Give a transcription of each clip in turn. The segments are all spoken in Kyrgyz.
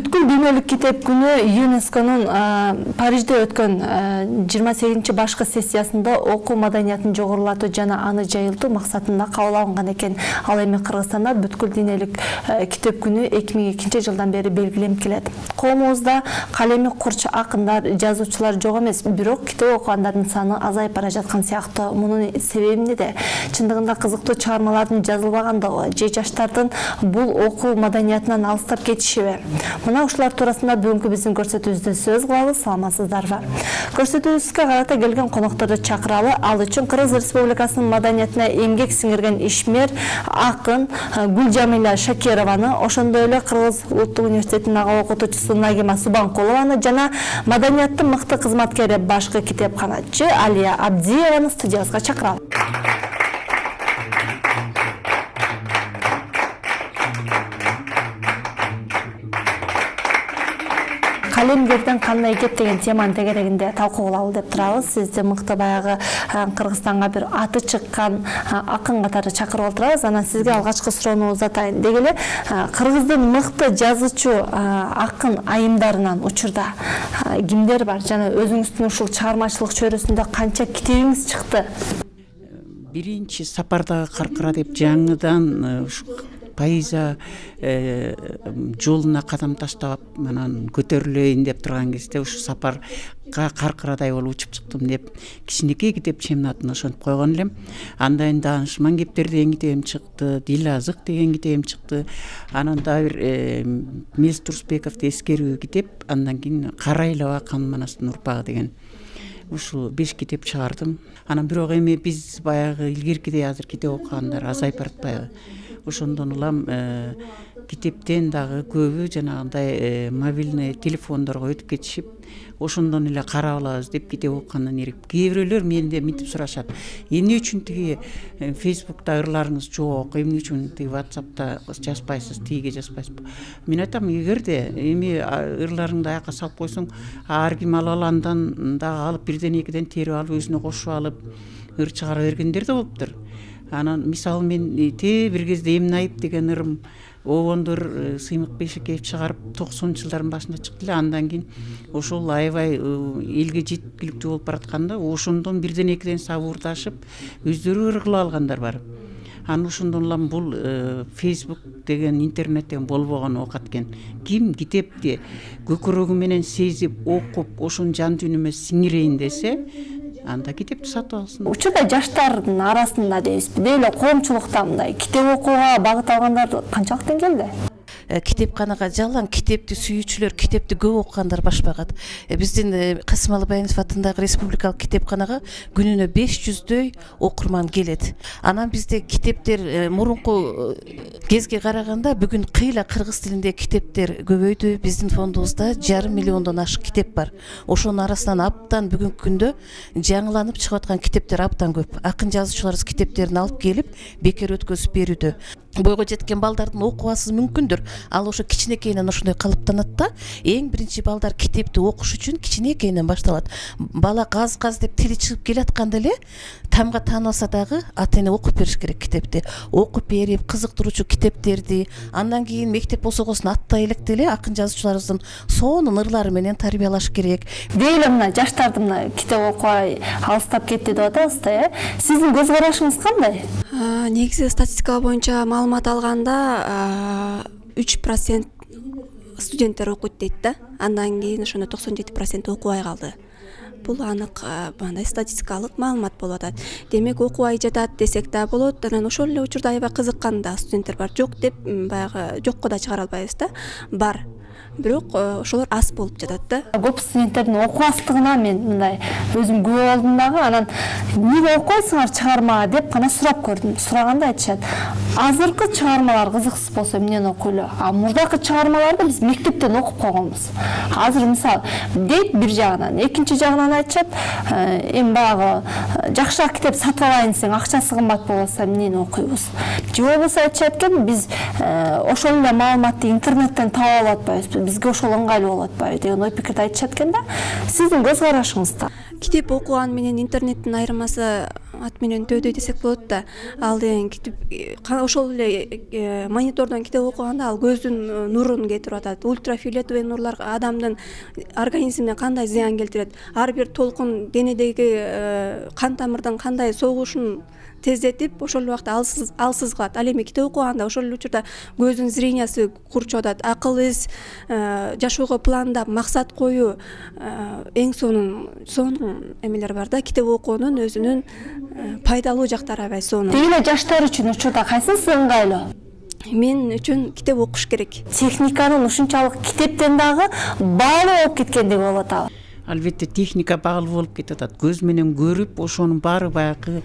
Бүткүл дүйнөлүк китеп күнү ЮНЕСКОнун Парижде өткөн 28 башкы сессиясында окуу маданиятын жогорулатуу жана аны жайылтуу максатында кабыл алынган экен. Ал эми Кыргызстанда бүткүл дүйнөлүк китеп күнү 2002 жылдан бери белгиленип келет. Коомубузда калеми курч акындар, жазуучулар жок эмес, бирок китеп окугандардын саны азайып бара жаткан сыяктуу. Мунун себеби эмнеде? Чындыгында кызыктуу чыгармалардын жазылбагандыгы же жаштардын бул окуу маданиятынан алыстап кетишиби? Мына ушулар туурасында бүгүнкү биздин көрсөтүүбүздө сөз кылабыз. Саламатсыздарбы? Көрсөтүүбүзгө карата келген конокторду чакыралы. Ал үчүн Кыргыз Республикасынын маданиятына эмгек сиңирген ишмер, акын Гүлжамиля Шакированы, ошондой эле Кыргыз Улуттук университетинин ага окутуучусу Нагима Субанкулованы жана маданияттын мыкты кызматкери, башкы китепканачы Алия Абдиеваны студиябызга чакыралы. Калемдерден кандай кет деген теманын тегерегинде талкуу кылалы деп турабыз. Сизди мыкты баягы Кыргызстанга бир аты чыккан акын катары чакырып отурабыз. Анан сизге алгачкы суроону узатайын. Деги эле Кыргыздын мыкты жазуучу акын айымдарынан учурда кимдер бар жана өзүңүздүн ушул чыгармачылык чөйрөсүндө канча китебиңиз чыкты? Биринчи Сапардагы каркыра деп жаңыдан поэзия жолуна кадам таштап, анан көтөрүлөйүн деп турган кезде ушу Сапарга каркырадай болуп учуп чыктым деп кичинекей китепчемдин атын ошентип койгон элем. Андан кийин Даанышман кептер деген китебим чыкты, Дил азык деген китебим чыкты. Анан дагы бир Мез Турсбековду эскерүү китеп, андан кийин Карайлаба Кан Манастын урпагы деген. Ушул 5 китеп чыгардым. Анан бирок эми биз баягы илгеркидей азыр китеп окугандар азайып баратпайбы? Ошондон улам китептен дагы көбү жанагындай мобильный телефондорго өтүп кетишип, ошондон эле карап алабыз деп китеп окугандан эрip. Кээ бирөөлөр менден мынтип сурашат. Эмне үчүн тиги Facebook'та ырларыңыз жок, эмне үчүн тиги WhatsApp'та жазбайсыз, тиге жазбайсыз? Мен айтам, эгерде эми ырларыңды аяка салып койсоң, ар ким алып андан дагы алып бирден экиден терип алып өзүнө кошуп алып ыр чыгара бергендер да болуптур. Анан мисалы мен бир кезде Эмне айып деген ырым Обондор Сыймык Бейшекеев чыгарып 90-жылдардын башында чыкты эле. Андан кийин ошол аябай элге жеткиликтүү болуп баратканда, ошондон бирден экиден сабуурдашып өздөрү ыр кылып алгандар бар. Анан ошондон улам бул Facebook деген интернеттен болбогон окат экен. Ким китепти көкөрөгү менен сезип, окуп, ошонун жан дүйнөмө сиңирейин десе, анда китепти сатып алсын. Учурда жаштардын арасында дейбизби, дейле коомчулукта мындай китеп окууга багыт алгандар канчалык деңгээлде? Китепканага жалаң китепти сүйүүчүлөр, китепти көп окугандар башпагат. Биздин Касым Алыбаев атындагы республикалык китепканага күнүнө 500дөй окурман келет. Анан бизде китептер мурунку кезге караганда бүгүн кыйла кыргыз тилинде китептер көбөйдү. Биздин фондубузда 1,5 миллиондон ашык китеп бар. Ошонун арасынан абдан бүгүнкү күндө жаңыланып чыгып аткан китептер абдан көп. Акын жазуучуларыбыз китептерин алып келип бекер өткөзүп берүүдө. Бойго жеткен балдардын окубасы мүмкүндүр. Ал ошо кичинекейинен ошондой калыптанат да. Эң биринчи балдар китепти окуш үчүн кичинекейинен башталат. Бала газ деп тили чыгып келатканда эле тамга тааныбаса дагы ата эне окуп бериш керек китепти. Окуп берип, кызыктыруучу китептерди, андан кийин мектеп босогосун аттай электе эле акын жазуучуларыбыздын сонун ырлары менен тарбиялаш керек. Дейле мына жаштарды мына китеп окубай алыстап кетти деп атабыз да, Сиздин көз карашыңыз кандай? Негизи статистика боюнча маалымат алганда 3% студенттер окуйт дейт да. Андан кийин ошондо 97% окубай калды. Бул анык мындай статистикалык маалымат болуп атат. Демек окубай жатат десек да болот. Анан ошол эле учурда аябай кызыккан да студенттер бар. Жок деп баягы жокко да чыгара албайбыз да. Бар. Бирок ошолор аз болуп жатат да. Көп студенттердин окубастыгына мен мындай өзүм күбө болдум дагы. Анан эмне окуйсуңар чыгарма деп гана сурап көрдүм. Сураганда айтышат, азыркы чыгармалар кызыксыз болсо эмнени окуйлу? Мурдакы чыгармаларды биз мектептен окуп койгонбуз. Азыр мисалы дейт бир жагынан, экинчи жагынан айтышат, эми баягы жакшыраак китеп сатып алайын десең, акчасы кымбат болбосо эмнени окуйбуз? Же болбосо айтышат экен, биз ошол эле маалыматты интернеттен таап алып атпайбызбы? Бизге ошол ыңгайлуу болуп атпайбы деген ой пикирди айтышат экен да. Сиздин көз карашыңызда? Китеп окуган менен интернеттин айырмасы ат менен төөдөй десек болот да. Ал деген ошол эле монитордон китеп окуганда ал көздүн нурун кетирип атат. Ультрафиолетовый нурлар адамдын организмине кандай зыян келтирет, ар бир толкун денедеги кан тамырдын кандай согушун тездетип ошол убакта алсыз кылат. Ал эми китеп окуганда ошол учурда көздүн зрениясы курчуп атат. Акыл эс жашоого пландап максат коюу эң сонун эмелер бар да. Китеп окуунун өзүнүн пайдалуу жактары аябай сонун. Деги жаштар үчүн учурда кайсысы ыңгайлуу? Мен үчүн китеп окуш керек. Техниканын ушунчалык китептен дагы баалуу болуп кеткендиги болот ал. Албетте техника багыл болуп кетип атат. Көз менен көрүп, ошонун баары баягы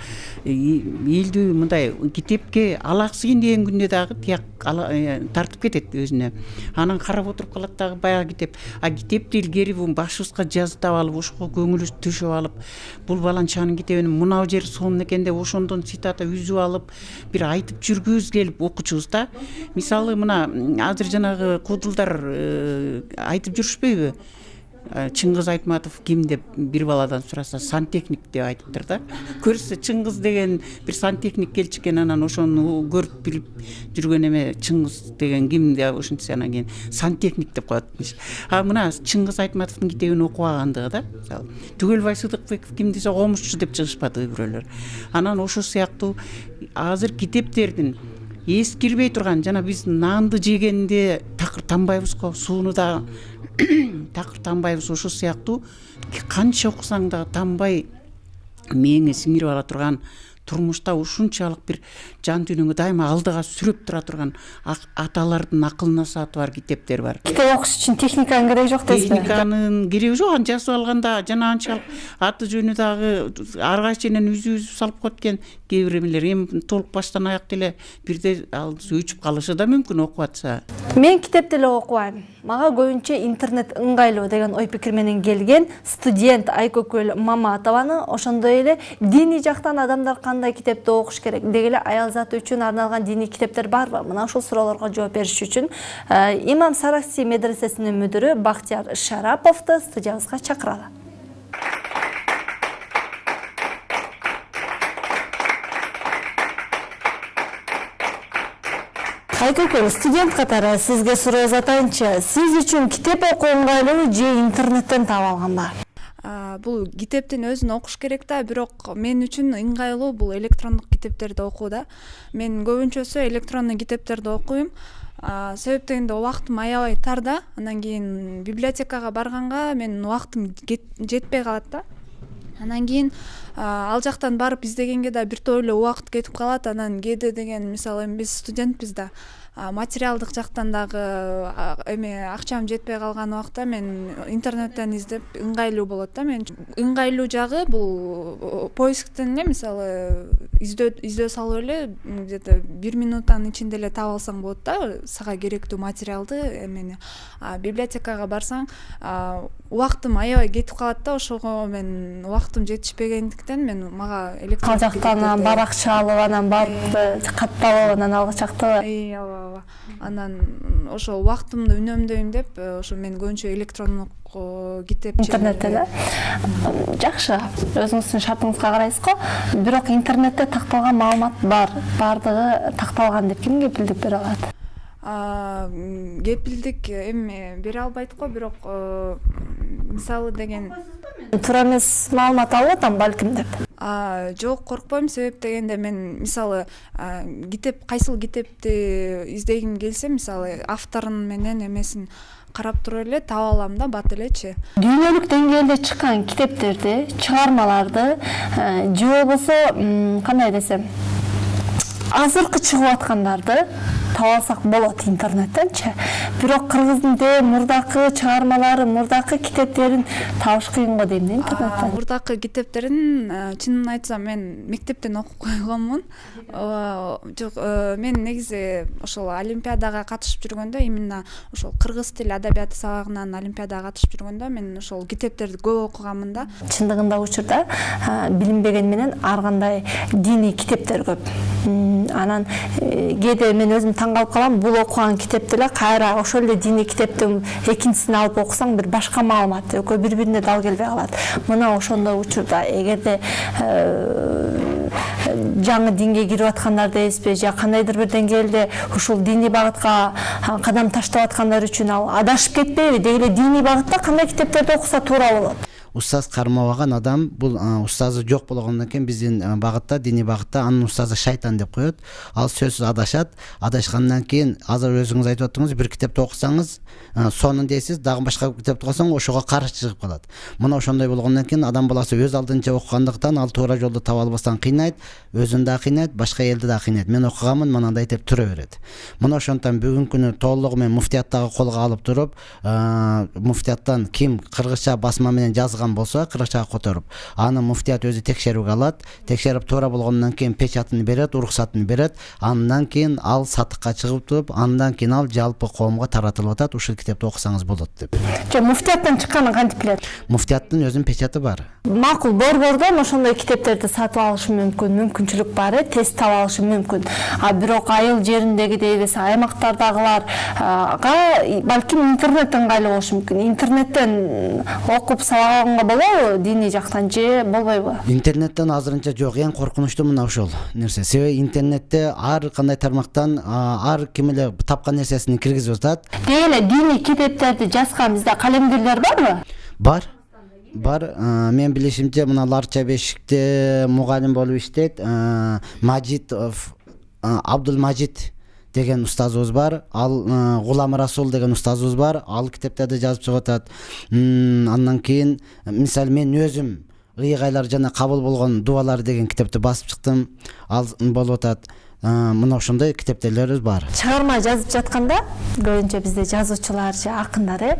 элдүү мындай китепке алаксыйын деген күндө дагы тияк тартып кетет өзүнө. Анан карап отуруп калат дагы баягы китеп. А китепти илгери башыбызга жаздап алып, ошого көңүлүбүз түшүп алып, бул баланчанын китебинин мынау жери сонун экен деп ошондон цитата үзүп алып, бир айтып жүргүбүз келип окучубуз да. Мисалы мына азыр жанагы куудулдар айтып жүрүшпөйбү? Чыңгыз Айтматов ким деп бир баладан сураса, сантехник деп айтыптыр да. Көрсө Чыңгыз деген бир сантехник келчү экен, анан ошону көрүп билип жүргөн эме Чыңгыз деген ким деп ошентсе анан кийин сантехник деп коетмиш. А мына Чыңгыз Айтматовдун китебин окубагандыгы да. Мисалы Түгөлбай Сыдыкбеков ким десе комузчу деп чыгышпады бирөөлөр. Анан ошол сыяктуу азыр китептердин эскирбей турган, жана биз нанды жегенде такыр танбайбыз го, сууну да такыр танбайбыз, ошол сыяктуу канча окусаң да танбай мээңе сиңирип ала турган, турмушта ушунчалык бир жан дүйнөңө дайыма алдыга сүрөп тура турган аталардын акылына сааты бар китептер бар. Китеп окуш үчүн техниканын кереги жок дейсизби? Техниканын кереги жок, аны жазып алганда жана анчалык аты жөнү дагы ар кайсынын үзүп салып коет экен. Кээ бир эмелер эми толук баштан аяк деле бирде ал өчүп калышы да мүмкүн окуп атса. Мен китепти эле окубайм. Мага көбүнчө интернет ыңгайлуу деген ой пикир менен келген студент Айкөкөл Маматованы, ошондой эле диний жактан адамдар кандай китепти окуш керек, деги эле аял заты үчүн арналган диний китептер барбы? Мына ушул суроолорго жооп бериш үчүн Имам Саракси медресесинин мүдүрү Бактияр Шараповду студиябызга чакыралы. Айкөкөл, студент катары сизге суроо атайынчы, сиз үчүн китеп окуу ыңгайлуу же интернеттен таап алганбы? Бул китептин өзүн окуш керек да, бирок мен үчүн ыңгайлуу бул электрондук китептерди окуу да. Мен көбүнчөсү электрондук китептерди окуйм. Себеп дегенде убактым аябай тар да. Анан кийин библиотекага барганга мен убактым жетпей калат да. Анан кийин ал жактан барып издегенге да бир топ эле убакыт кетип калат. Анан кээде деген мисалы биз студентпиз да. Материалдык жактан дагы эме акчам жетпей калган убакта мен интернеттен издеп ыңгайлуу болот да. Мен ыңгайлуу жагы бул поисктен эле мисалы издөө салып эле где-то 1 минуттан ичинде эле таап алсаң болот да сага керектүү материалды эмени. Библиотекага барсаң убактым аябай кетип калат да, ошого мен убактым жетишпегендиктен мага электрондук жактан баракча алып анан барып катталып анан алгы чакты. Анан ошо убактымды үнөмдөйм деп ошо мен көбүнчө электрондук китеп интернетте да. Жакшы, өзүңүздүн шартыңызга карайсыз го. Бирок интернетте такталган маалымат бар, бардыгы такталган деп ким кепилдик бере алат? Кепилдик эми бере албайт го, бирок мисалы деген туура эмес маалымат алып атам балким деп. Жок, коркпойм, себеп дегенде мен мисалы кайсыл китепти издегим келсе, мисалы авторун менен эмесин карап туруп эле таап алам да, бат элечи. Дүйнөлүк деңгээлде чыккан китептерди, чыгармаларды же болбосо кандай десем, азыркы чыгып аткандарды таап алсак болот интернеттенчи. Бирок кыргыздын мурдакы чыгармалары, мурдакы китептерин табыш кыйын го дейм да интернеттен. Мурдакы китептерин чынын айтсам мен мектептен окуп койгонмун. Жок, мен негизи ошол олимпиадага катышып жүргөндө, именно ошол кыргыз тили адабияты сабагынан олимпиадага катышып жүргөндө мен ошол китептерди көп окуганмын да. Чындыгында учурда билинбеген менен ар кандай диний китептер көп. Анан кээде мен өзүм таң калып калам, бул окуган китепти эле кайра ошол эле диний китептин экинчисин алып окусаң бир башка маалымат, экөө бири-бирине дал келбей калат. Мына ошондой учурда эгерде жаңы динге кирип аткандар дейбизби, же кандайдыр бир деңгээлде ушул диний багытка кадам таштап аткандар үчүн ал адашып кетпейби? Деги эле диний багытта кандай китептерди окуса туура болот? Устаз кармабаган адам бул устазы жок болгондон кийин биздин багытта, диний багытта анын устазы шайтан деп коет. Ал сөзсүз адашат. Адашкандан кийин азыр өзүңүз айтып attыңыз, бир китепти окусаңыз, сонун дейсиз, дагы башка китепти окусаң, ошого каршы чыгып калат. Мына ошондой болгондон кийин адам баласы өз алдынча окугандыктан ал туура жолду таба албастан кыйнайт, өзүн да кыйнайт, башка элди да кыйнайт. Мен окуганмын, мынандай деп тура берет. Мына ошондон бүгүнкү күнү толугу менен муфтияттагы колго алып туруп, муфтияттан ким кыргызча басма менен жазган болсо, кыргызчага которуп, аны муфтият өзү текшерүүгө алат. Текшерип туура болгондон кийин печатын берет, уруксатын берет. Андан кийин ал сатыкка чыгып туруп, андан кийин ал жалпы коомго таратылып атат. Ушул китепти окусаңыз болот деп. Же муфтияттан чыкканын кантип билет? Муфтияттын өзүнүн печаты бар. Макул, борбордон ошондой китептерди сатып алышы мүмкүн, мүмкүнчүлүк бар, тест таба алышы мүмкүн. А бирок айыл жериндегидей эмес, аймактардагыларга балким интернеттен ыңгайлуу болушу мүмкүн. Интернеттен окуп сабаганга болобу, диний жактан же болбойбу? Интернеттен азырынча жок. Эң коркунучтуу мына ушул нерсе. Себеби интернетте ар кандай тармактан ар ким эле тапкан нерсесин киргизип атат. Деги эле диний китептерди жазган бизде калемгерлер барбы? Бар. Мен билишимче мына Ларча Бешикте мугалим болуп иштейт. Мажит Абдулмажид деген устазыбыз бар. Ал Гулам Расул деген устазыбыз бар. Ал китептерди жазып чыгып атат. Андан кийин мисалы мен өзүм ыйгайлар жана кабыл болгон дубалар деген китепти басып чыктым. Ал болуп атат. Мына ошондой китептерибиз бар. Чыгарма жазып жатканда көбүнчө бизде жазуучулар же акындар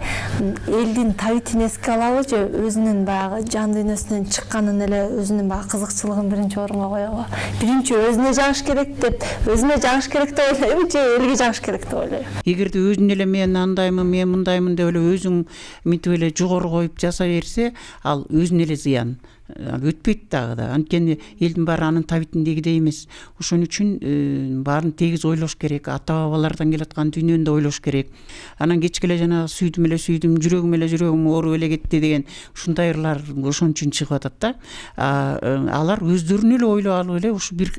элдин табитин эске алабы же өзүнүн баягы жан дүйнөсүнөн чыкканын эле өзүнүн баягы кызыкчылыгын биринчи орунга коёбу? Биринчи өзүнө жагыш керек деп, өзүнө жагыш керек деп ойлойбу же элге жагыш керек деп ойлойбу? Эгерде өзүн эле мен андаймын, мен мындаймын деп эле өзүң мынтип эле жогору коюп жаса берсе, ал өзүнө эле зыян. Өтпөйт дагы да. Анткени элдин баары анын табитиндегидей эмес. Ошон үчүн баарын тегиз ойлош керек. Ата бабалардан келаткан дүйнөнү да ойлош керек. Анан кечке эле жана сүйдүм, жүрөгүм ооруп эле кетти деген ушундай ырлар ошон үчүн чыгып атат да. Алар өздөрүнү эле ойлоп алып эле ушу бир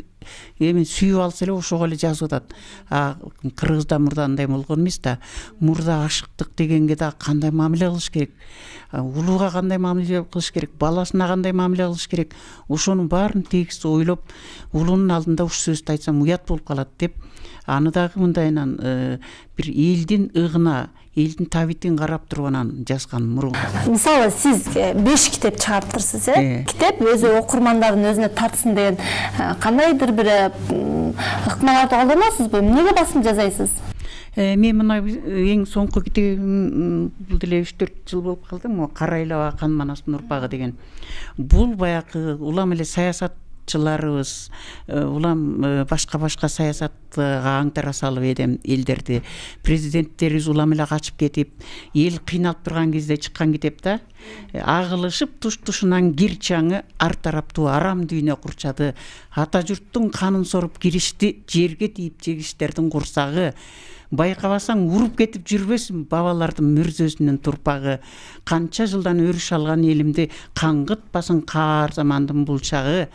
эми сүйүп алса эле ошого эле жазып атат. Кыргызда мурда андай болгон эмес да. Мурда ашыктык дегенге да кандай мамиле кылыш керек? Улууга кандай мамиле кылыш керек? Баласына кандай мамиле кылыш керек? Ошонун баарын тегиз ойлоп, улуунун алдында ушу сөздү айтсам уят болуп калат деп, аны дагы мындайынан бир элдин ыгына, элдин табитин карап туруп анан жазган мурун. Мисалы сиз 5 китеп чыгарыптырсыз, Китеп өзү окурмандардын өзүнө тартсын деген кандайдыр бир ыкмаларды колдоносузбу? Эмнеге басым жасайсыз? Мен мына эң соңку китебим бул деле 3-4 жыл болуп калды. Кара айлаба кан манастын урпагы деген. Бул баягы улам эле саясатчыларыбыз, улам башка саясатка аңтара салып элдерди, президенттерибиз улам эле качып кетип, эл кыйналып турган кезде чыккан китеп да. Агылышып туш-тушунан кир чаңы ар тараптуу арам дүйнө курчады. Ата журттун канын соруп киришти, жерге тийип жегиштердин курсагы. Байкабасаң уруп кетип жүрбөсүн бабалардын мүрзөсүнүн турпагы. Канча жылдан өрүш алган элимди каңгытпасын каар замандын бул чагы.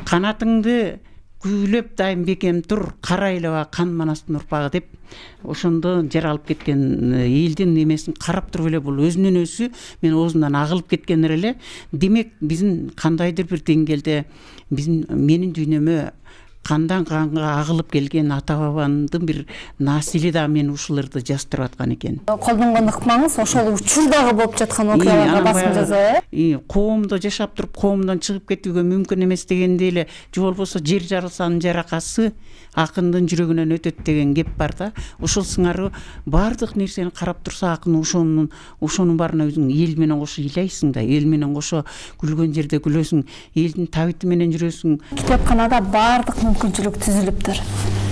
Канатыңды күүлөп дайым бекем тур, кара айлаба кан манастын урпагы деп ошондо жер алып кеткен элдин эмесин карап туруп эле бул өзүнүн өзү мен оозунан агылып кеткендер эле. Демек биздин кандайдыр бир деңгээлде менин дүйнөмө кандан канга агылып келген ата бабамдын бир насили да мен ушуларды жаздырып аткан экен. Колдонгон ыкмаңыз ошол учурдагы болуп жаткан окуяларга басым жасоо, коомдо жашап туруп коомдон чыгып кетүүгө мүмкүн эмес дегенде эле, же болбосо жер жарылсанын жаракасы акындын жүрөгүнөн өтөт деген кеп бар да. Ошол сыңары баардык нерсени карап турса акын ошонун баарына өзүң эл менен кошо ыйлайсың да, эл менен кошо күлгөн жерде күлөсүң, элдин табити менен жүрөсүң. Китепканада баардык мүмкүнчүлүк түзүлүптүр.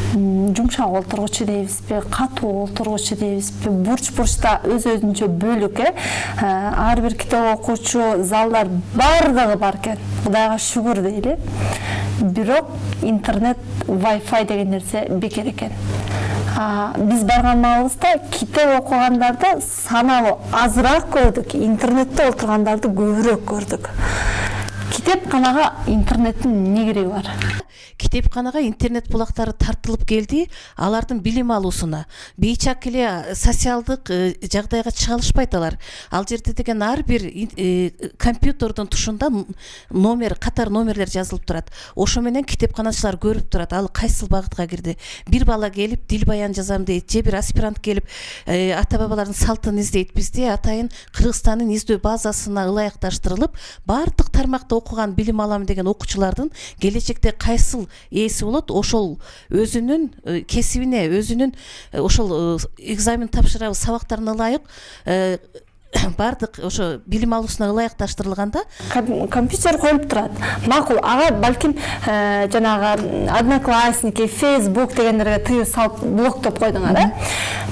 Жумшак олтургучу дейбизби, катуу олтургучу дейбизби, бурчта өзүнчө бөлүк, ар бир китеп окуучу залдар баардыгы бар экен. Кудайга шүгүр дейли. Бирок интернет, Wi-Fi деген нерсе бекер экен. Биз барган маалыбызда китеп окугандарды саналуу азыраак көрдүк, интернетте олтургандарды көбүрөөк көрдүк. китепканага интернеттин эмне кереги бар? Китепканага интернет булактары тартылып келди, алардын билим алуусуна. Бейчак эле социалдык жагдайга чыга алышпайт алар. Ал жерде деген ар бир компьютердун тушунда катар номерлер жазылып турат. Ошо менен китепканачылар көрүп турат, ал кайсыл багытка кирди. Бир бала келип дил баян жазам дейт, же бир аспирант келип ата бабалардын салтын издейт. Бизде атайын Кыргызстандын издөө базасына ылайыкташтырылып, бардык тармакта окуган билим алам деген окуучулардын келечекте кайсыл ээси болот, ошол өзүнүн кесибине, өзүнүн ошол экзамен тапшырабыз сабактарына ылайык бардык ошо билим алуусуна ылайыкташтырылганда компьютер коюлуп турат. Макул, ага балким жанагы Одноклассники, Facebook дегендерге тыюу салып блоктоп койдуңар,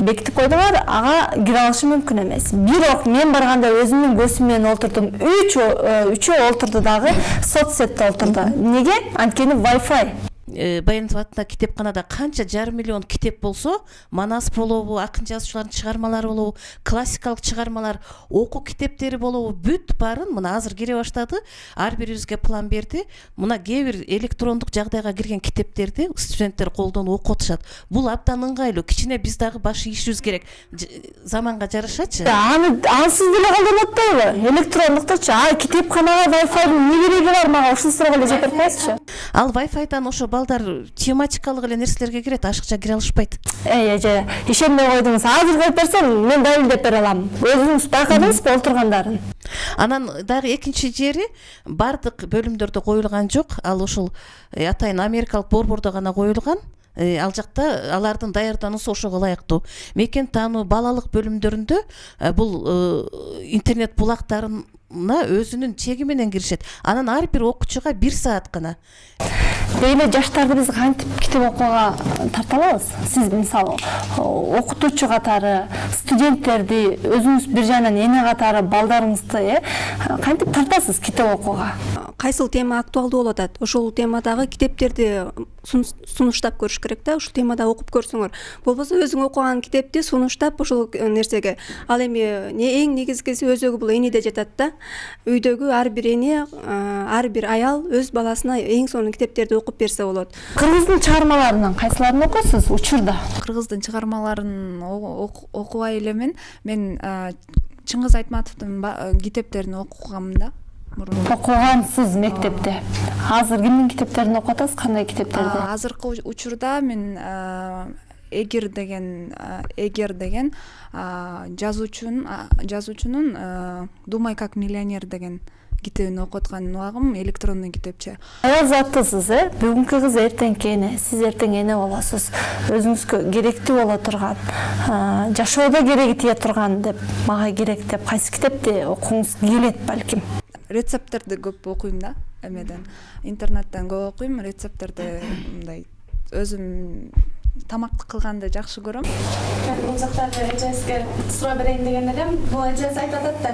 бекитип койдуңар, ага кире алышы мүмкүн эмес. Бирок мен барганда өзүмдүн көзүм менен олтурдум. Үчөө олтурду дагы соцсетте олтурду. Неге? Анткени Wi-Fi. Баянов атында китепканада канча жарым миллион китеп болсо, Манас болобу, акын жазуучулардын чыгармалары болобу, классикалык чыгармалар, окуу китептери болобу, бүт барын мына азыр кире баштады. Ар бирибизге план берди. Мына кээ бир электрондук жагдайга кирген китептерди студенттер колдонуп окуп атышат. Бул абдан ыңгайлуу. Кичине биз дагы баш ийишибиз керек. Заманга жарашачы. Ансыз деле колдонуп атпайбы? Электрондуктачы, китепканага Wi-Fi'дин эмне кереги бар? Мага ушул суроого эле жооп берсеңизчи. Ал Wi-Fi'дан ошо балдар тематикалык эле нерселерге кирет, ашыкча кире алышпайт. Эже, ишенбей койдуңуз. Азыр коюп берсем, мен далилдеп бере алам. Өзүңүз байкадыңызбы олтургандарын? Анан дагы экинчи жери бардык бөлүмдөрдө коюлган жок. Ал ушул атайын америкалык борбордо гана коюлган. Ал жакта алардын даярдануусу ошого ылайыктуу. Мекен таануу балалык бөлүмдөрүндө бул интернет булактарына өзүнүн чеги менен киришет. Анан ар бир окуучуга 1 саат гана. Дейле жаштарды биз кантип китеп окууга тарта алабыз? Сиз мисалы окутуучу катары, студенттерди, өзүңүз бир жагынан эне катары балдарыңызды кантип тартасыз китеп окууга? Кайсыл тема актуалдуу болуп атат, ошол темадагы китептерди сунуштап көрүш керек да, ушул темада окуп көрсөңөр. Болбосо өзүң окуган китепти сунуштап ошол нерсеге. Ал эми эң негизгиси өзөгү бул энеде жатат да. Үйдөгү ар бир эне, ар бир аял өз баласына эң сонун китептерди окуп берсе болот. Кыргыздын чыгармаларынан кайсыларын окуйсуз учурда? Кыргыздын чыгармаларын окубай элемин. Мен Чыңгыз Айтматовдун китептерин окугам да. Окугансыз мектепте. Азыр кимдин китептерин окуп атасыз? Кандай китептерди? Азыркы учурда мен Эгер деген жазуучунун Думай как миллионер деген китебин окуп аткан убагым электронный китепче. Аял заттысыз, бүгүнкү кыз эртеңки эне, сиз эртең эне болосуз. Өзүңүзгө керектүү боло турган, жашоодо кереги тие турган деп, мага керек деп кайсы китепти окугуңуз келет балким? Рецепттерди көп окуйм да, эмеден. Интернеттен көп окуйм, рецепттерди мындай өзүм тамакты кылганды жакшы көрөм. Мен бул жактагы эжесине суроо берейин деген элем. Бул эжеси айтып атат да,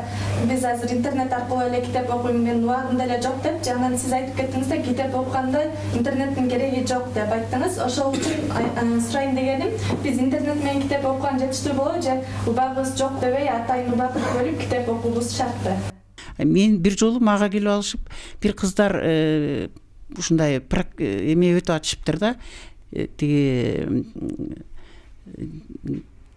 биз азыр интернет аркылуу эле китеп окуйм, мен убагымда эле жок деп. Жаңан сиз айтып кеттиңиз да, китеп окуганда интернеттин кереги жок деп айттыңыз. Ошол үчүн сурайын дегеним, биз интернет менен китеп окуган жетиштүү болобу же убагыбыз жок дебей атайын убакыт бөлүп китеп окуубуз шарттуу? Мен бир жолу мага келип алышып, бир кыздар ушундай эме өтүп атышыптыр да. Тиги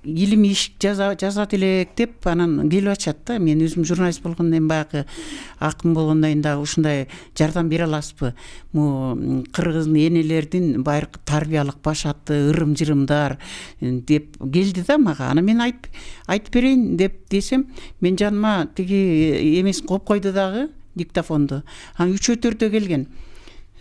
илим иш жазат элек деп анан келип атышат да. Мен өзүм журналист болгондон кийин баягы акын болгондон кийин дагы ушундай жардам бере аласызбы? Могу кыргыздын энелердин байыркы тарбиялык башаты, ырым-жырымдар деп келди да мага. Анан мен айтып берейин деп десем, мен жаныма тиги эмесин коюп койду дагы, диктофонду. Анан 3-4 келген.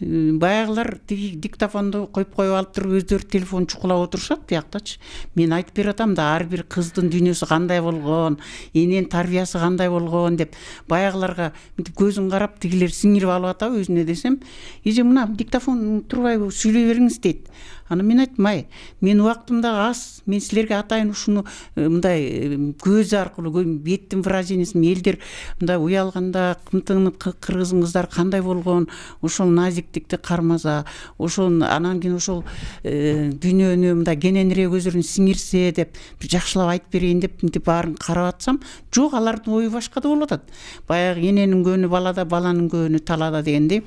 Баягылар тиги диктофонду коюп алып туруп өздөрү телефон чукулап отурушат бияктачы. Мен айтып берип атам да, ар бир кыздын дүйнөсү кандай болгон, эненин тарбиясы кандай болгон деп баягыларга мынтип көзүн карап тигилер сиңирип алып атабы өзүнө десем, эже мына диктофон турбайбы, сүйлөй бериңиз дейт. Анан мен айттым, ай, менин убактым дагы аз, мен силерге атайын ушуну мындай көз аркылуу беттин выражениясын элдер мындай уялганда кымтыгын кыргыздын кыздары кандай болгон, ошол назиктикти кармаса, ошол анан кийин ошол дүйнөнү мындай кененирээк өздөрүнө сиңирсе деп бир жакшылап айтып берейин деп мынтип баарын карап атсам, жок, алардын ою башка да болуп атат. Баягы эненин көнү балада, баланын көнү талада дегендей.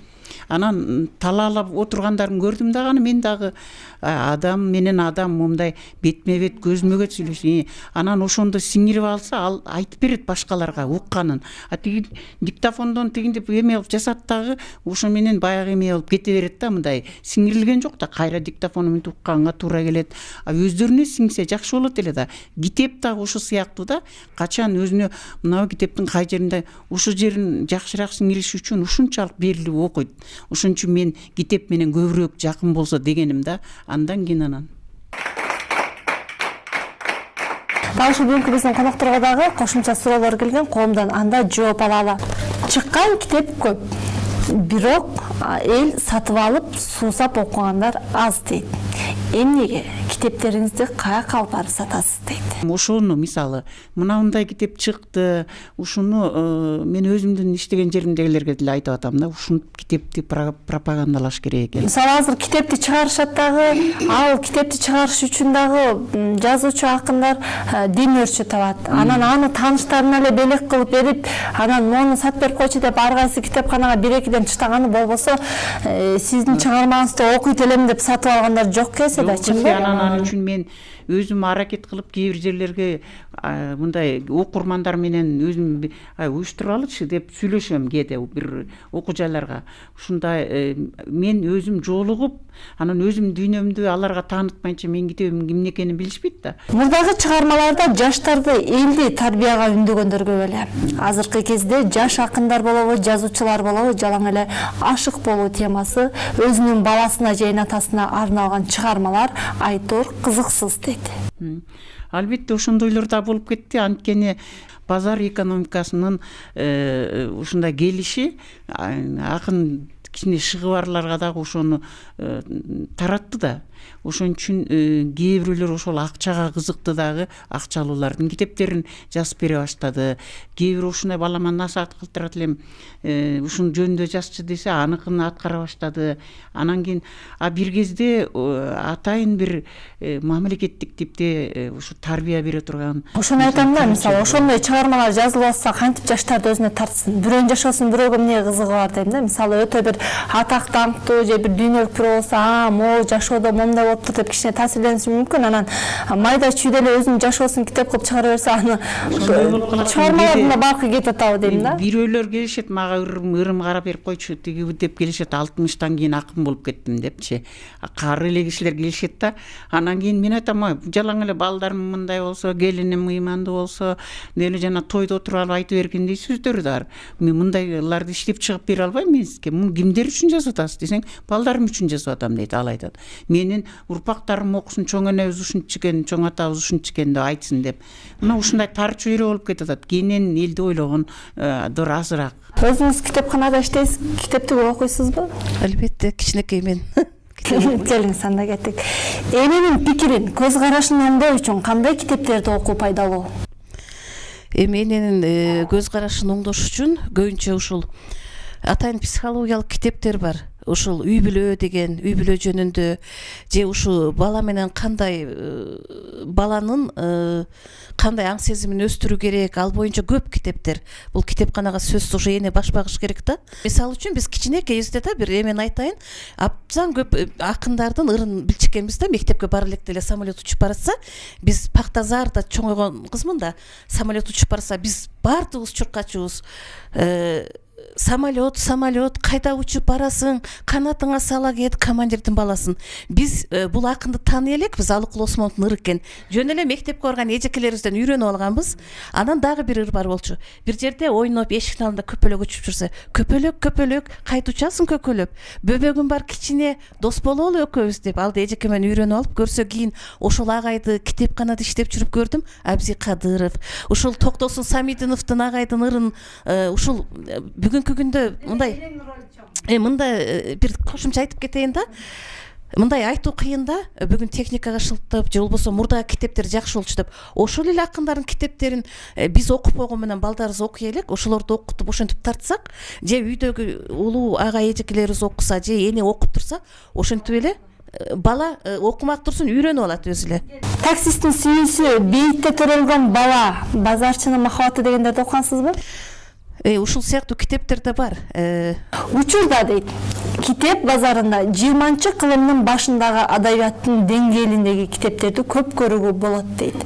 Анан талаалап отургандарын көрдүм дагы, мен дагы адам менен адам мындай бетме бет көзмө көз сүйлөшүп, анан ошондо сиңирип алса, ал айтып берет башкаларга укканын. А тиги диктофондон тигинтип эме кылып жасат дагы, ошо менен баягы эме болуп кете берет да, мындай сиңирилген жок да, кайра диктофону мынтип укканга туура келет. А өздөрүнө сиңсе жакшы болот эле да. Китеп дагы ошо сыяктуу да, качан өзүнө мына китептин кай жеринде ушул жерин жакшыраак сиңириш үчүн ушунчалык берилип окуйт. Ошон үчүн мен китеп менен көбүрөөк жакын болсо дегеним да, андан кийин анан. Дагы ушул бүгүнкү биздин конокторго дагы кошумча суроолор келген, коомдон анда жооп алалы. Чыккан китеп көп, бирок эл сатып алып суусап окугандар аз дейт. Эмнеге китептериңизди каяка алып барып сатасыз дейт. Ошону мисалы мындай китеп чыкты, ушуну мен өзүмдүн иштеген жеримдегилерге деле айтып атам да, ушул китепти пропагандалаш керек экен. Мисалы азыр китепти чыгарышат дагы, ал китепти чыгарыш үчүн дагы жазуучу акындар демөөрчү табат. Анан аны тааныштарына эле белек кылып берип, анан мону сатып берип койчу деп ар кайсы китепканага 1-2ден чыштаганы болбосо, сиздин чыгармаңызды окуйт элем деп сатып алгандар жок кесе да, чынбы? Анан үчүн мен өзүм аракет кылып кээ бир жерлерге мындай окурмандар менен өзүм уюштуралычы деп сүйлөшөм кээде бир окуу жайларга. Ушундай мен өзүм жолугуп, анан өзүм дүйнөмдү аларга таанытмайынча менин китебим кимдин экенин билишпейт да. Мурдагы чыгармаларда жаштарды элди тарбияга үндөгөндөр көп эле. Азыркы кезде жаш акындар болобу, жазуучулар болобу, жалаң эле ашык болуу темасы, өзүнүн баласына же атасына арналган чыгармалар айтор кызыксыз дейт. Албетте ошондойлор да болуп кетти, анткени базар экономикасынын ушундай келиши акын кичине шыгы барларга дагы ошону таратты да. Ошон үчүн кээ бирөөлөр ошол акчага кызыкты дагы, акчалуулардын китептерин жазып бере баштады. Кээ бир ушундай балама насаат кылтырат элем, ушун жөнүндө жазчы десе аныкын аткара баштады. Анан кийин бир кезде атайын бир мамлекеттик типте ушу тарбия бере турган. Ошону айтам да, мисалы ошондой чыгармалар жазылып атса, кантип жаштарды өзүнө тартсын. Бирөөнүн жашоосун бирөөгө эмне кызыгы бар дейм да. Мисалы өтө бир атак даңктуу же бир дүйнөлүк бирөө болсо, могу жашоодо момундай болуптур деп кичине таасирлениши мүмкүн. Анан майда чүйдө эле өзүнүн жашоосун китеп кылып чыгара берсе, аны чыгармалардын да баркы кетип атабы дейм да. Бирөөлөр келишет, мага ырым карап берип койчу тиги деп келишет, 60тан кийин акын болуп кеттим депчи. Кары эле кишилер келишет да. Анан кийин мен айтам, жалаң эле балдарым мындай болсо, келиним ыймандуу болсо, деле жана тойдо отуруп алып айтып бергендей сөздөр бар. Мен мындайларды иштеп чыгып бере албайм мен сизге. Муну кимдер үчүн жазып атасыз десең, балдарым үчүн жазып атам дейт. Ал айтат, менин урпактарым окусун, чоң энебиз ушунчу экен, чоң атабыз ушунчу экен деп айтсын деп. Мына ушундай тар чөйрө болуп кетип атат. Кийинен элди ойлогон дор азыраак. Өзүңүз китепканада иштейсиз, китепти көп окуйсузбу? Албетте, кичинекей мен. Келиңиз, анда кеттик. Эненин пикирин, көз карашын оңдоо үчүн кандай китептерди окуу пайдалуу? Эненин көз карашын оңдош үчүн көбүнчө ушул атайын психологиялык китептер бар. Ушул үй бүлө деген, үй бүлө жөнүндө же ушул бала менен кандай баланын кандай аң сезимин өстүрүү керек, ал боюнча көп китептер. Бул китепканага сөзсүз ушу эне баш багыш керек да. Мисалы үчүн биз кичинекейбизде да бир эмени айтайын, абзан көп акындардын ырын билчикенбиз да. Мектепке бара электе эле самолет учуп баратса, биз Пактазарда чоңойгон кызмын да, самолет учуп барса, биз баардыгыбыз чуркачубуз. Самолет, кайда учуп барасың, канатыңа сала кет, командирдин баласын. Биз бул акынды тааный элекпиз, Алыкул Осмоновдун ыры экен. Жөн эле мектепке барган эжекелерибизден үйрөнүп алганбыз. Анан дагы бир ыр бар болчу. Бир жерде ойноп эшиктин алдында көпөлөк учуп жүрсө, көпөлөк, кайда учасың көпөлөп? Бөбөгүм бар кичине, дос бололу экөөбүз деп алды эжеке менен үйрөнүп алып, көрсө кийин ошол агайды китепканада иштеп жүрүп көрдүм. Абзи Кадыров, ушул Токтосун Самидиновдун агайдын ырын ушул бүгүнкү күндө мындай бир кошумча айтып кетейин да. мындай айтуу кыйын да, бүгүн техникага шылтып же болбосо мурдагы китептер жакшы болчу деп ошол эле акындардын китептерин биз окуп койгон менен балдарыбыз окуй элек, ошолорду окутуп ошентип тартсак, же үйдөгү улуу ага эжекелерибиз окуса же эне окуп турса, ошентип эле бала окумак турсун үйрөнүп алат өзү эле. Таксисттин сүйүүсү бейитте төрөлгөн бала, базарчынын махабаты дегендерди окугансызбы? Ушул сыяктуу китептер да бар. Учурда дейт, китеп базарында 20-кылымдын башындагы адабияттын деңгээлиндеги китептерди көп көрүүгө болот дейт.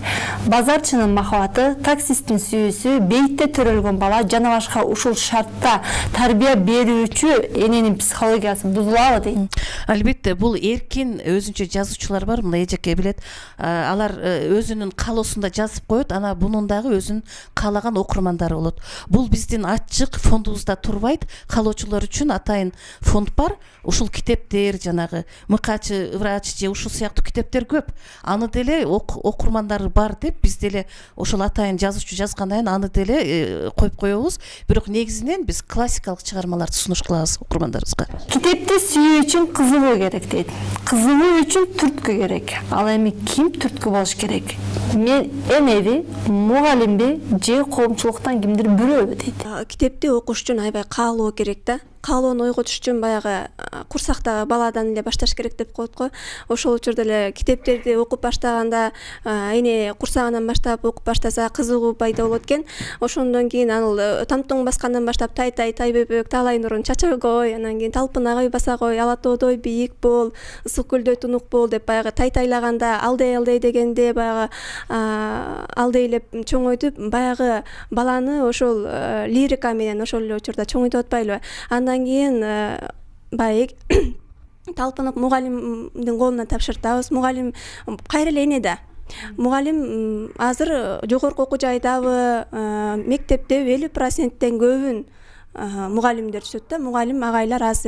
Базарчынын махабаты, таксисттин сүйүүсү, бейитте төрөлгөн бала жана башка ушул шартта тарбия берүүчү эненин психологиясы бузулабы дейт. Албетте, бул эркин өзүнчө жазуучулар бар, мына эжеке билет. Алар өзүнүн каалоосунда жазып коет, ана бунун дагы өзүнүн каалаган окурмандары болот. Бул биздин ачык фондубузда турбайт. Каалоочулар үчүн атайын фонд бар. Ушул китептер, жанагы Мыкачы, Врач же ушул сыяктуу китептер көп. Аны деле окурмандары бар деп биз деле ошол атайын жазуучу жазгандан аны деле коюп коебуз. Бирок негизинен биз классикалык чыгармаларды сунуш кылабыз окурмандарыбызга. Китепти сүйүү үчүн кызыгуу керек дейт. Кызыгуу үчүн түрткү керек. Ал эми ким түрткү болуш керек? Мен энеби, мугалимби же коомчулуктан кимдир бирөөбү дейт. Китепти окуш үчүн аябай каалоо керек да. Каалоону ойготуш үчүн баягы курсактагы баладан эле башташ керек деп коет го. Ошол учурда эле китептерди окуп баштаганда эне курсагынан баштап окуп баштаса кызыгуу пайда болот экен. Ошондон кийин аныл Тамтоң баскандан баштап Тай бөбөк, Талай нурун чачагой, анан кийин Талпынагай басагой, Ала тоодой бийик бол, Ысык көлдөй тунук бол деп баягы тайлаганда алдай дегенде баягы алдейлеп чоңойтуп баягы баланы ошол лирика менен ошол эле учурда чоңойтуп атпайлыбы. Андан кийин баягы талпынып мугалимдин колуна тапшыртабыз. Мугалим кайра эле эне да. Мугалим азыр жогорку окуу жайдабы, мектептеби 50%тен көбүн мугалимдер түшөт да. Мугалим агайлар аз.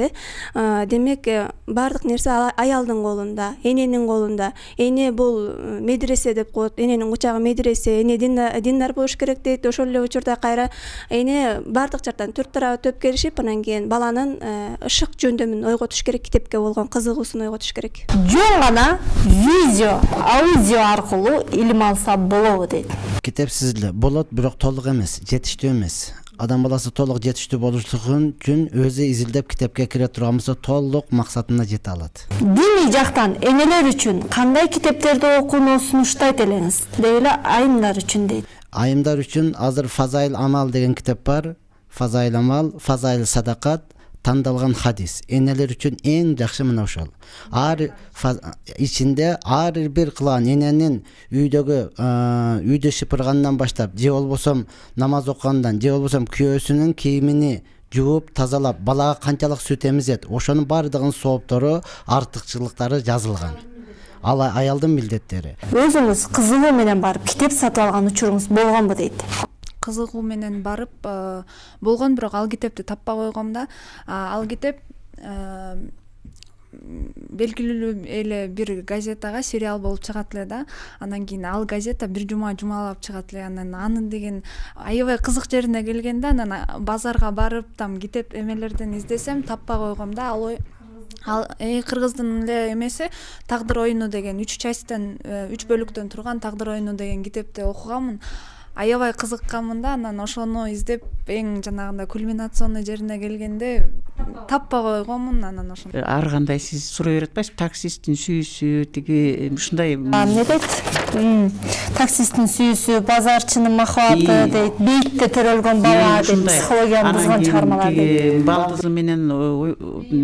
Демек баардык нерсе аялдын колунда, эненин колунда. Эне бул медресе деп коет. Эненин кучагы медресе, эне диндар болуш керек дейт. Ошол эле учурда кайра эне баардык жактан төрт тарабы төп келишип, анан кийин баланын ышык жөндөмүн ойготуш керек, китепке болгон кызыгуусун ойготуш керек. Жөн гана видео, аудио аркылуу илим алса болобу дейт. Китепсиз эле болот, бирок толук эмес, жетиштүү эмес. Адам баласы толук жетиштүү болушлугун үчүн өзү изилдеп китепке кире турган болсо толук максатына жете алат. Диний жактан энелер үчүн кандай китептерди окууну сунуштайт элеңиз? Деп эле айымдар үчүн дейт. Айымдар үчүн азыр Фазаил Амал деген китеп бар. Фазаил Амал, Фазаил Садакат, тандалган хадис. Энелер үчүн эң жакшы мына ошол. Ичинде ар бир кылган эненин үйдө шыпыргандан баштап, же болбосо намаз окугандан, же болбосо күйөөсүнүн кийимини жууп, тазалап, балага канчалык сүт эмизет, ошонун баардыгынын сооптору, артыкчылыктары жазылган. Ал аялдын милдеттери. Өзүңүз кызыгуу менен барып китеп сатып алган учуруңуз болгонбу дейт. Кызыгуу менен барып болгон, бирок ал китепти таппай койгом да. Ал китеп белгилүү эле бир газетага сериал болуп чыгат эле да. Андан кийин ал газета бир жумалап чыгат эле. Анан аны деген аябай кызык жерине келгенде, анан базарга барып там китеп эмелерден издесем таппай койгом да. Ал кыргыздын эле эмеси Тагдыр оюну деген 3 частьтан 3 бөлүктөн турган Тагдыр оюну деген китепти окуганмын. Аябай кызыкканмын да, анан ошону издеп эң жанагындай кульминационный жерине келгенде таппай койгонмун, анан ошону. Ар кандай сиз сурай берип атпайсызбы? Таксисттин сүйүүсү, тиги ушундай эмне дейт? Таксисттин сүйүүсү, базарчынын махабаты дейт, бейитте төрөлгөн бала дейт, психологияны бузган чыгармалар дейт. Балдызы менен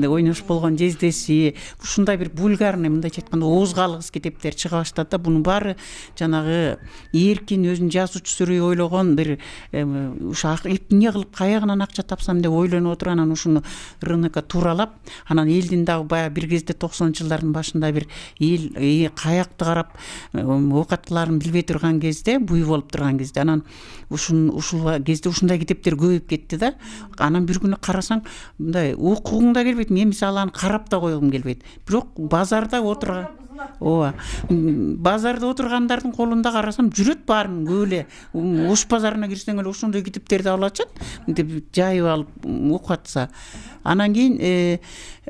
ойнош болгон жездеси, ушундай бир вульгарный, мындайча айтканда оозгалыгыс китептер чыга баштады да. Бунун баары жанагы эркин өзүнүн жазуучусу ойлогон бир ушу эмне кылып каягынан акча тапсам деп ойлонуп отуруп, анан ушуну рынокко тууралап, анан элдин дагы баягы бир кезде 90-жылдардын башында бир эл каякты карап оокатларын билбей турган кезде, буй болуп турган кезде, анан ушул кезде ушундай китептер көбөйүп кетти да. Анан бир күнү карасаң, мындай окугуң да келбейт, мен мисалы аны карап да койгум келбейт. Бирок базарда отурган базарда отургандардын колунда карасам жүрөт баарын көп эле. Ош базарына кирсең эле ошондой китептерди алып атышат, деп жайып алып окуп атса. Анан кийин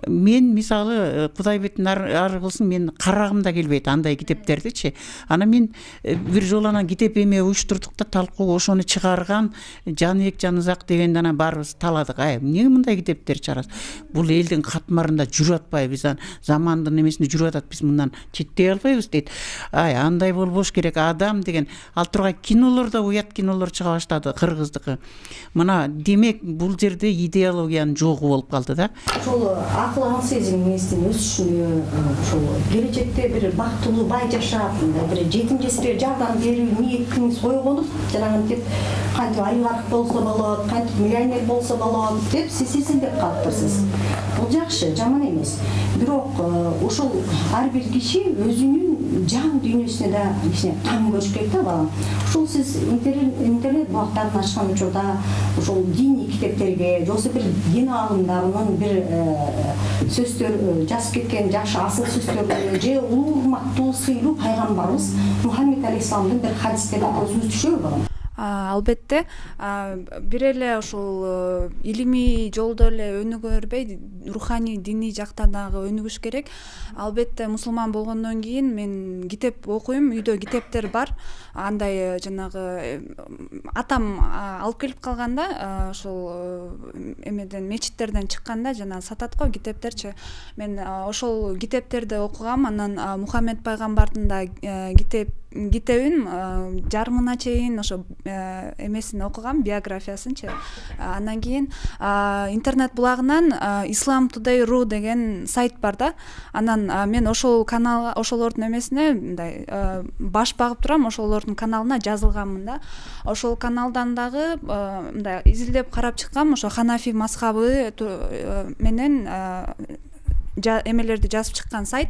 мен мисалы Кудай бетин ары кылсын, мен карагым да келбейт андай китептердичи. Ана мен бир жолу анан китеп эме уюштурдук да талкуу, ошону чыгарган Жаныбек Жанызак дегенди анан баарыбыз таладык. Эмне мындай китептер чыгарасыз? Бул элдин катмарында жүрүп атпайбы? Биз замандын эмесинде жүрүп атат, биз мындан четтей албайбыз дейт. Андай болбош керек. Адам деген ал тургай кинолордо уят кинолор чыга баштады, кыргыздыкы. Мына демек бул жерде идеологиянын жогу болуп калды да. Ошол акыл аң сезимиңиздин өсүшүнө, ошол келечекте бир бактылуу бай жашап, бир жетим жесирге жардам берүү ниетиңиз койгонуп, жанагынтип кантип олигарх болсо болот, кантип миллионер болсо болот деп сиз сезилдеп калыптырсыз. Бул жакшы, жаман эмес. Бирок ошол ар бир киши өзүнүн жан дүйнөсүнө да кичине там көрүш керек да, балам. Ошол сиз интернет бактарын ачкан учурда ошол диний китептерге, же болбосо бир дин аалымдарынын бир сөздөр жазып кеткен жакшы асыл сөздөргө, же улуу урматтуу сыйлуу пайгамбарыбыз Мухаммед алейхисаламдын бир хадистерине көзүңүз түшөбү, балам? Албетте, бир эле ошол илимий жолдо эле өнүгөрбөй, руханий диний жакта дагы өнүгүш керек. Албетте, мусулман болгондон кийин мен китеп окуйм, үйдө китептер бар. Андай жанагы атам алып келип калганда, ошол эмеден мечиттерден чыкканда жана сатат го китептерчи. Мен ошол китептерди окугам, анан Мухаммед пайгамбардын да китебин жарымына чейин ошо эмесин окугам, биографиясынчы. Андан кийин интернет булагынан Islam Today.ru деген сайт бар да. Анан мен ошол каналга, ошолордун эмесине мындай баш багып турам, ошолордун каналына жазылганмын да. Ошол каналдан дагы мындай изилдеп карап чыккам, ошо Ханафи мазхабы менен эмелерди жазып чыккан сайт.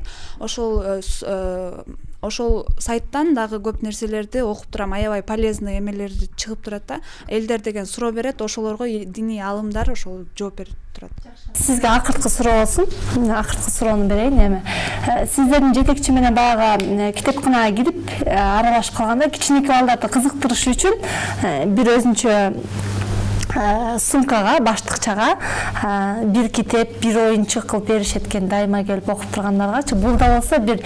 Ошол сайттан дагы көп нерселерди окуп турам, аябай полезный эмелерди чыгып турат да. Элдер деген суроо берет, ошолорго диний аалымдар ошол жооп берип турат. Сизге акыркы суроо болсун. Акыркы суроону берейин эми. Сиздердин жетекчи менен баягы китепканага кирип аралашып калганда кичинекей балдарды кызыктырыш үчүн бир өзүнчө сумкага, баштыкчага бир китеп, бир оюнчук кылып беришет экен, дайыма келип окуп тургандаргачы. Бул да болсо бир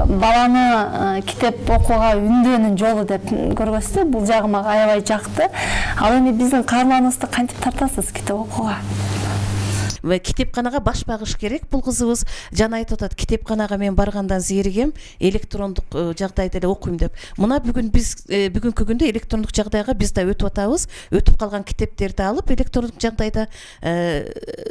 баланы китеп окууга үндөөнүн жолу деп көргөзсө, бул жагы мага аябай жакты. Ал эми биздин каарманыбызды кантип тартасыз китеп окууга? Китепканага баш багыш керек. Бул кызыбыз жана айтып атат, китепканага мен баргандан зеригем, электрондук жагдайда эле окуйм деп. Мына бүгүн биз бүгүнкү күндө электрондук жагдайга биз да өтүп атабыз. Өтүп калган китептерди алып электрондук жагдайда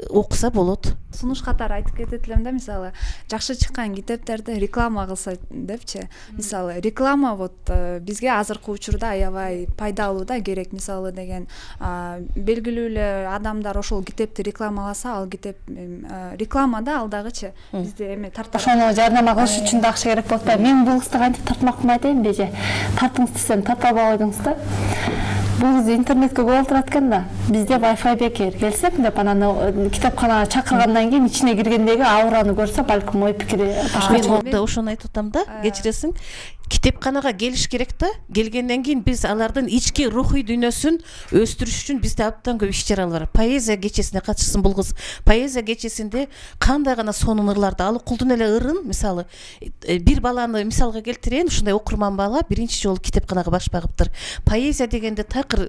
окуса болот. Сунуш катары айтып кетет элем да, мисалы, жакшы чыккан китептерди реклама кылса депчи. Мисалы, реклама вот бизге азыркы учурда аябай пайдалуу да, керек. Мисалы деген белгилүү эле адамдар ошол китепти рекламаласа, ал китеп рекламада ал дагычы бизде эме тартат. Ошону жарнама кылыш үчүн да акча керек болуп атпайбы? Мен бул кызды кантип тартмакмын айтайынбы же? Тартыңыз десем тарта албай койдуңуз да. Бул кыз интернетке көп отурат экен да. Бизде Wi-Fi бекер. Келсек деп анан китепканага чакыргандан кийин ичине киргендеги аураны көрсө, балким ой пикири башкача. Мен ошону айтып атам да, кечиресиң. Китепканага келиш керек да. Келгенден кийин биз алардын ички рухий дүйнөсүн өстүрүш үчүн бизде абдан көп иш-чаралар бар. Поэзия кечесине катышсын бул кыз. Поэзия кечесинде кандай гана сонун ырларды, ал кулдун эле ырын, мисалы, бир баланы мисалга келтирейин, ушундай окурман бала биринчи жолу китепканага баш багыптыр. Поэзия дегенде такыр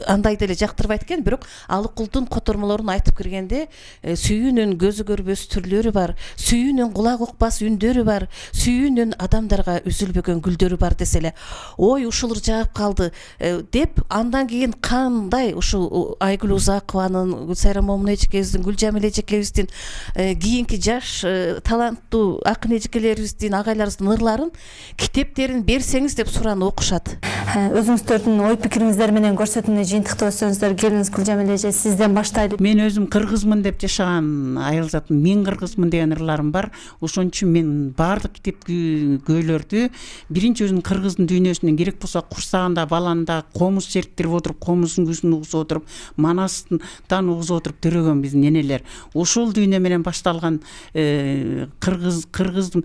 андай деле жактырбайт экен, бирок ал кулдун котормолорун айтып киргенде сүйүүнүн көзү көрбөс түрлөрү бар, сүйүүнүн кулак укпас үндөрү бар, сүйүүнүн адамдарга үзүлбөгөн гүлдөрү бар деселе, ой ушулар жаап калды деп, андан кийин кандай ушул Айгүл Узакованын, Сайрам Момун эжекебиздин, Гүлжамил эжекебиздин, кийинки жаш таланттуу акын эжекелерибиздин, агайларыбыздын ырларын, китептерин берсеңиз деп сураны окушат. Өзүңүздөрдүн ой пикириңиздер менен көрсөтүүнү жыйынтыктап өтсөңүздөр, келиңиз Гүлжамил эже, сизден баштайлы. Мен өзүм кыргызмын деп жашаган айылзатым, мен кыргызмын деген ырларым бар. Ошон үчүн мен баардык китеп көйлөрдү биринчи өзүнүн кыргыздын дүйнөсүнөн керек болсо курсагында баланда комуз сериктирип отуруп комуздун күзүн угузуп отуруп манастан угузуп отуруп төрөгөн биздин энелер. Ошол дүйнө менен башталган кыргыздын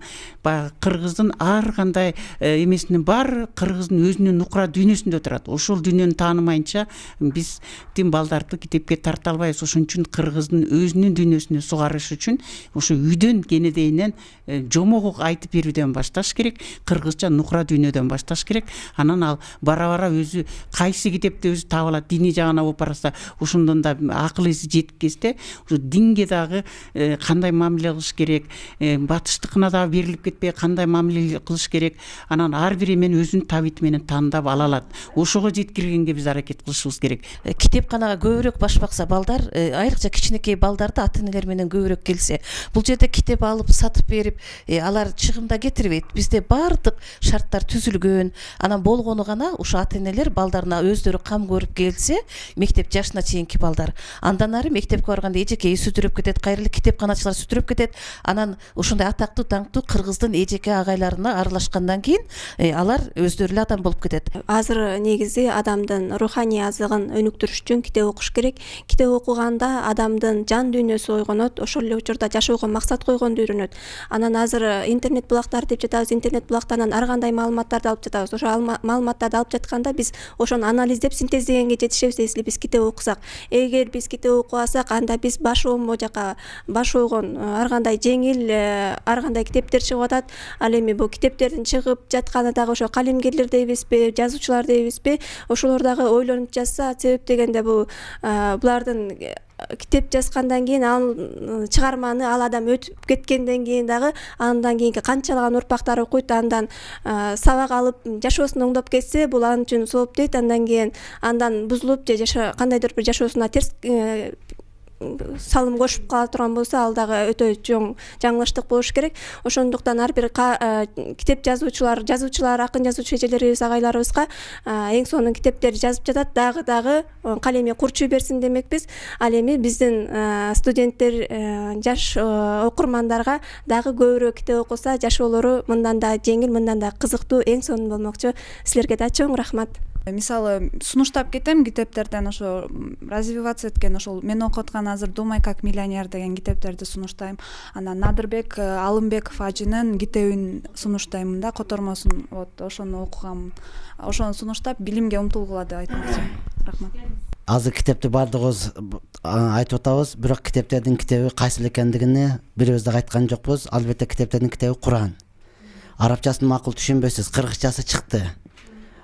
ар кандай эмесинин бар кыргыздын өзүнүн нукура дүйнөсүндө турат. Ошол дүйнөнү таанымайынча биздин балдарды китепке тарта албайбыз. Ошон үчүн кыргыздын өзүнүн дүйнөсүнө сугарыш үчүн ошо үйдөн кенедейинен жомогук айтып берүүдөн башташ керек, кыргызча нукура дүйнөдөн башташ керек. Анан ал бара өзү кайсы китепти өзү таап алат, диний жагына болуп барса, ошондон да акыл эси жетип кетсе, ошо динге дагы кандай мамиле кылыш керек, батыштыкына дагы берилип кетпей кандай мамиле кылыш керек. Анан ар бир эмени өзүнүн табити менен тандап ала алат. Ошого жеткиргенге биз аракет кылышыбыз керек. Китепканага көбүрөөк баш бакса балдар, айрыкча кичинекей балдарды ата-энелер менен көбүрөөк келсе, бул жерде китеп алып сатып берип, алар чыгымда кетирбейт. Бизде баардык шарттар түзүлгөн. Анан болгону гана ошо ата-энелер балдарына өздөрү кам көрүп келсе, мектеп жашына чейинки балдар. Андан ары мектепке барганда эжекеи сүтүрөп кетет, кайрылык китепканачылар сүтүрөп кетет. Анан ошондой атактуу даңктуу кыргыздын эжеке агайларына аралашкандан кийин алар өздөрү эле адам болуп кетет. Азыр негизи адамдын руханий азыгын өнүктүрүш үчүн китеп окуш керек. Китеп окуганда адамдын жан дүйнөсү ойгонот, ошол эле учурда жашоого максат койгонду үйрөнөт. Анан азыр интернет булактар деп жатабыз, интернет булактарынан ар кандай маалыматтарды алып жатабыз. Ошо маалыматтарды алып жатканда биз ошону анализдеп синтездегенге жетишебиз, если биз китеп окусак. Эгер биз китеп окубасак, анда биз баш оомбо жака баш ойгон ар кандай жеңил, ар кандай китептер чыгып атат. Ал эми бул китептердин чыгып жатканы дагы ошо калемгерлер дейбизби, жазуучулар дейбизби, ошолор дагы ойлонуп жазса, себеп дегенде булардын китеп жазгандан кийин ал чыгарманы ал адам өтүп кеткенден кийин дагы андан кийинки канчалаган урпактар окуйт, андан сабак алып жашоосун оңдоп кетсе, бул анын үчүн сооп дейт. Андан кийин андан бузулуп же кандайдыр бир жашоосуна терс салым кошуп кала турган болсо, ал дагы өтө чоң жаңылыштык болуш керек. Ошондуктан ар бир китеп жазуучулар, акын жазуучу эжелерибиз, агайларыбызга эң сонун китептерди жазып жатат, дагы калеми курчуй берсин демекпиз. Ал эми биздин студенттер, жаш окурмандарга дагы көбүрөөк китеп окуса, жашоолору мындан да жеңил, мындан да кызыктуу, эң сонун болмокчу. Силерге да чоң рахмат. Мисалы сунуштап кетем китептерден, ошо развиваться эткен, ошол мен окуп аткан азыр «Думай как миллионер» деген китептерди сунуштайм. Анан Надырбек Алымбеков ажынын китебин сунуштайм да, котормосун. Вот ошону окугам. Ошону сунуштап билимге умтулгула деп айтмакчы. Рахмат. Азыр китепти баардыгыбыз айтып атабыз, бирок китептердин китеби кайсыл экендигини бирибиз да айткан жокпуз. Албетте китептердин китеби Куран. Арабчасын макул түшүнбөйсүз, кыргызчасы чыкты.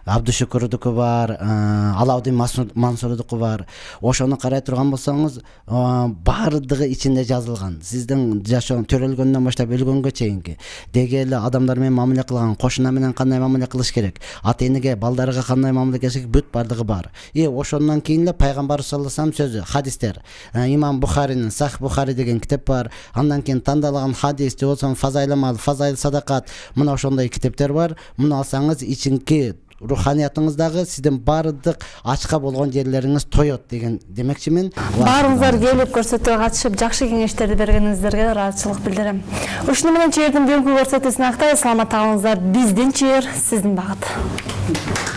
Абдушукурдуку бар, Алаудин Мансурдуку бар. Ошону карай турган болсоңуз, баардыгы ичинде жазылган. Сиздин жашооң төрөлгөндөн баштап өлгөнгө чейинки деги эле адамдар менен мамиле кылган, кошуна менен кандай мамиле кылыш керек, ата-энеге, балдарга кандай мамиле кылыш керек, бүт баардыгы бар. Ошондон кийин эле пайгамбар саллаллаху алейхи вассалам сөзү, хадистер. Имам Бухаринин Сахих Бухари деген китеп бар. Андан кийин тандалган хадис, же болсо фазаил мал, фазаил садакат, мына ошондой китептер бар. Муну алсаңыз ичинки руханиятыңыздагы сиздин баардык ачка болгон жерлериңиз тоет деген демекчимин. Баарыңыздар келип көрсөтүүгө катышып жакшы кеңештерди бергениңиздерге ыраазычылык билдирем. Ушуну менен чыйырдын бүгүнкү көрсөтүүсүн актайбыз. Саламат калыңыздар. Биздин чыйыр, сиздин багыт.